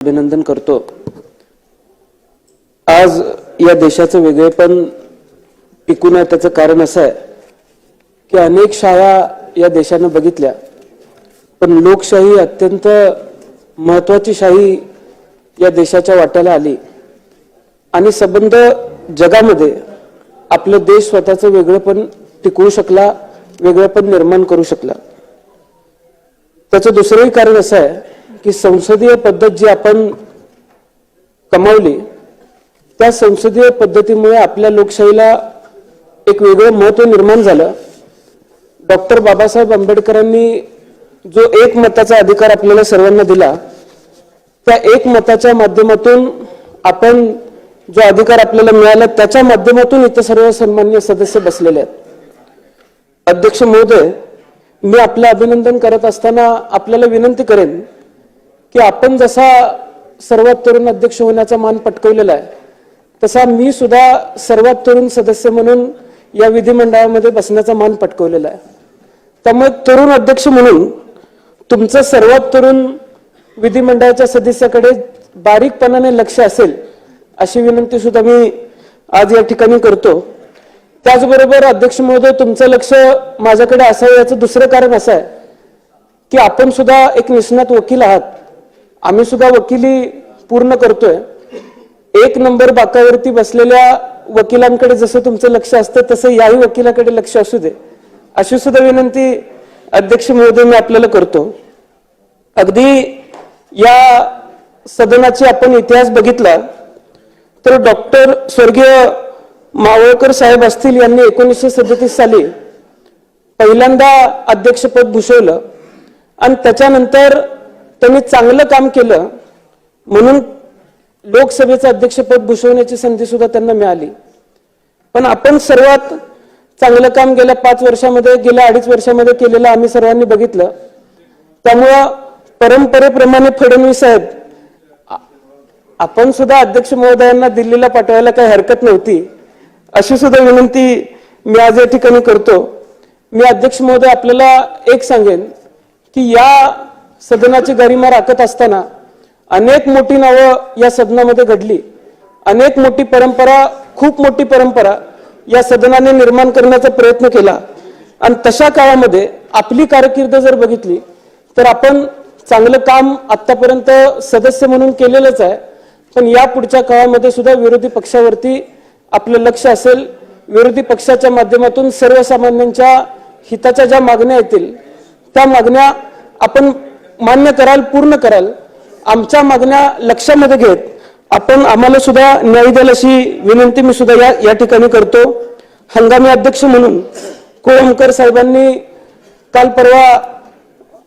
अभिनंदन करतो। आज या देशाचं वेगळेपण टिकून आहे त्याचं कारण असं आहे की अनेक शाळा या देशाने बघितल्या, पण लोकशाही अत्यंत महत्त्वाची शाही या देशाच्या वाट्याला आली आणि संबंध जगामध्ये आपलं देश स्वतःचं वेगळेपण टिकवू शकला, वेगळेपण निर्माण करू शकला। त्याचं दुसरंही कारण असं आहे की संसदीय पद्धत जी आपण कमावली त्या संसदीय पद्धतीमुळे आपल्या लोकशाहीला एक वेगळं महत्त्व निर्माण झालं। डॉक्टर बाबासाहेब आंबेडकरांनी जो एक मताचा अधिकार आपल्याला सर्वांना दिला, त्या एक मताच्या माध्यमातून आपण जो अधिकार आपल्याला मिळाला त्याच्या माध्यमातून इथे सर्व सन्माननीय सदस्य बसलेले आहेत। अध्यक्ष महोदय, मी आपलं अभिनंदन करत असताना आपल्याला विनंती करेन की आपण जसा सर्वात तरुण अध्यक्ष होण्याचा मान पटकावलेला आहे तसा मी सुद्धा सर्वात तरुण सदस्य म्हणून या विधिमंडळामध्ये बसण्याचा मान पटकावलेला आहे। त्यामुळे तरुण अध्यक्ष म्हणून तुमचं सर्वात तरुण विधिमंडळाच्या सदस्याकडे बारीकपणाने लक्ष असेल अशी विनंती सुद्धा मी आज या ठिकाणी करतो। त्याचबरोबर अध्यक्ष महोदय, तुमचं लक्ष माझ्याकडे असावं याचं दुसरं कारण असं आहे की आपण सुद्धा एक निष्णात वकील आहात, आम्ही सुद्धा वकिली पूर्ण करतोय। एक नंबर बाकावरती बसलेल्या वकिलांकडे जसं तुमचं लक्ष असतं तसं याही वकिलाकडे लक्ष असू दे अशी सुद्धा विनंती अध्यक्ष महोदय मी आपल्याला करतो। अगदी या सदनाची आपण इतिहास बघितला तर डॉक्टर स्वर्गीय मावळकर साहेब असतील यांनी 1937 साली पहिल्यांदा अध्यक्षपद भूषवलं आणि त्याच्यानंतर त्यांनी चांगलं काम केलं म्हणून लोकसभेचं अध्यक्षपद भूषवण्याची संधी सुद्धा त्यांना मिळाली। पण आपण सर्वात चांगलं काम गेल्या 5 वर्षामध्ये, गेल्या 2.5 वर्षामध्ये केलेलं आम्ही सर्वांनी बघितलं। त्यामुळं परंपरेप्रमाणे फडणवीस साहेब, आपण सुद्धा अध्यक्ष महोदयांना दिल्लीला पाठवायला काही हरकत नव्हती अशी सुद्धा विनंती मी आज या ठिकाणी करतो। मी अध्यक्ष महोदय आपल्याला एक सांगेन की या सदनाची गरिमा राखत असताना अनेक मोठी नावं या सदनामध्ये घडली, अनेक मोठी परंपरा, खूप मोठी परंपरा या सदनाने निर्माण करण्याचा प्रयत्न केला आणि तशा काळामध्ये आपली कारकीर्द जर बघितली तर आपण चांगलं काम आतापर्यंत सदस्य म्हणून केलेलंच आहे, पण या पुढच्या काळामध्ये सुद्धा विरोधी पक्षावरती आपलं लक्ष असेल। विरोधी पक्षाच्या माध्यमातून सर्वसामान्यांच्या हिताच्या ज्या मागण्या येतील त्या मागण्या आपण मान्य कराल, पूर्ण कराल। आमच्या मागण्या लक्षामध्ये घेत आपण आम्हाला सुद्धा न्याय द्याल अशी विनंती मी सुद्धा या ठिकाणी करतो। हंगामी अध्यक्ष म्हणून कोळंबकर साहेबांनी काल परवा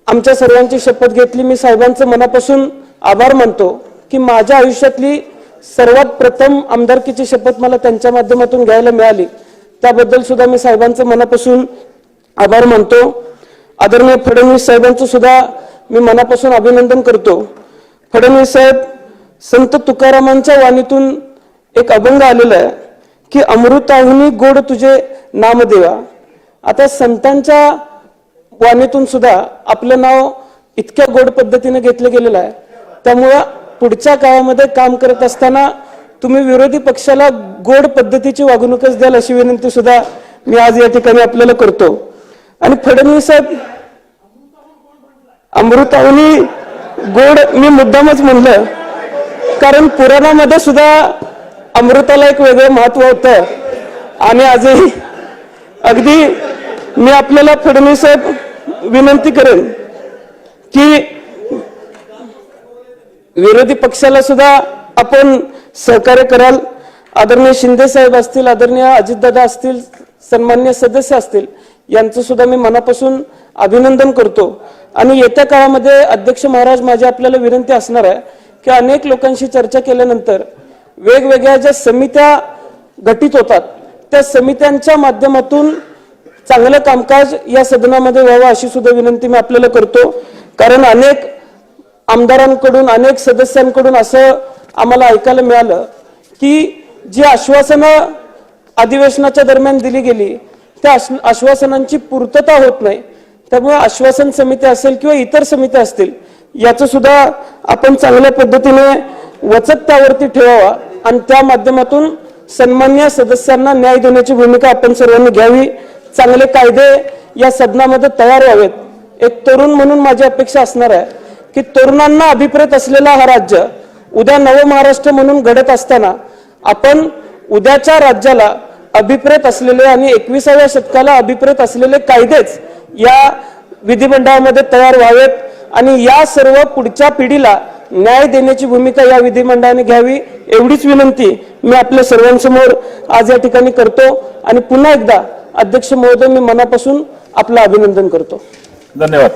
आमच्या सर्वांची शपथ घेतली। मी साहेबांचं मनापासून आभार मानतो की माझ्या आयुष्यातली सर्वात प्रथम आमदारकीची शपथ मला त्यांच्या माध्यमातून घ्यायला मिळाली, त्याबद्दल सुद्धा मी साहेबांचं मनापासून आभार मानतो। आदरणीय फडणवीस साहेबांचं सुद्धा मी मनापासून अभिनंदन करतो। फडणवीस साहेब, संत तुकारामांच्या वाणीतून एक अभंग आलेला आहे की अमृताहुनी गोड तुझे नामदेवा। आता संतांच्या वाणीतून सुद्धा आपलं नाव इतक्या गोड पद्धतीने घेतलं गेलेलं आहे, त्यामुळं पुढच्या काळामध्ये काम करत असताना तुम्ही विरोधी पक्षाला गोड पद्धतीची वागणूकच द्याल अशी विनंती सुद्धा मी आज या ठिकाणी आपल्याला करतो। आणि फडणवीस साहेब, अमृताहुनी गोड मी मुद्दामच म्हणलं कारण पुराणामध्ये सुद्धा अमृताला एक वेगळं महत्व होतं आणि आजही अगदी मी आपल्याला फडणवीस साहेब विनंती करेन की विरोधी पक्षाला सुद्धा आपण सहकार्य कराल। आदरणीय शिंदे साहेब असतील, आदरणीय अजितदादा असतील, सन्माननीय सदस्य असतील, यांचं सुद्धा मी मनापासून अभिनंदन करतो। आणि येत्या काळामध्ये अध्यक्ष महाराज माझी आपल्याला विनंती असणार आहे की अनेक लोकांशी चर्चा केल्यानंतर वेगवेगळ्या ज्या समित्या गठीत होतात त्या समित्यांच्या माध्यमातून चांगलं कामकाज या सदनामध्ये व्हावं अशी सुद्धा विनंती मी आपल्याला करतो। कारण अनेक आमदारांकडून, अनेक सदस्यांकडून असं आम्हाला ऐकायला मिळालं की जी आश्वासनं अधिवेशनाच्या दरम्यान दिली गेली त्या आश्वासनांची पूर्तता होत नाही। त्यामुळे आश्वासन समिती असेल किंवा इतर समित्या असतील याचं सुद्धा आपण चांगल्या पद्धतीने वचक त्यावरती ठेवावा आणि त्या माध्यमातून सन्मान्य सदस्यांना न्याय देण्याची भूमिका आपण सर्वांनी घ्यावी. चांगले कायदे या सदनामध्ये तयार व्हावेत. एक तरुण म्हणून माझी अपेक्षा असणार आहे की तरुणांना अभिप्रेत असलेला हा राज्य उद्या नव महाराष्ट्र म्हणून घडत असताना आपण उद्याच्या राज्याला अभिप्रेत असलेले आणि 21व्या शतकाला अभिप्रेत असलेले कायदेच या विधिमंडळामध्ये तयार व्हावेत आणि या सर्व पुढच्या पिढीला न्याय देण्याची भूमिका या विधिमंडळाने घ्यावी एवढीच विनंती मी आपल्या सर्वांसमोर आज या ठिकाणी करतो आणि पुन्हा एकदा अध्यक्ष महोदय मी मनापासून आपलं अभिनंदन करतो. धन्यवाद.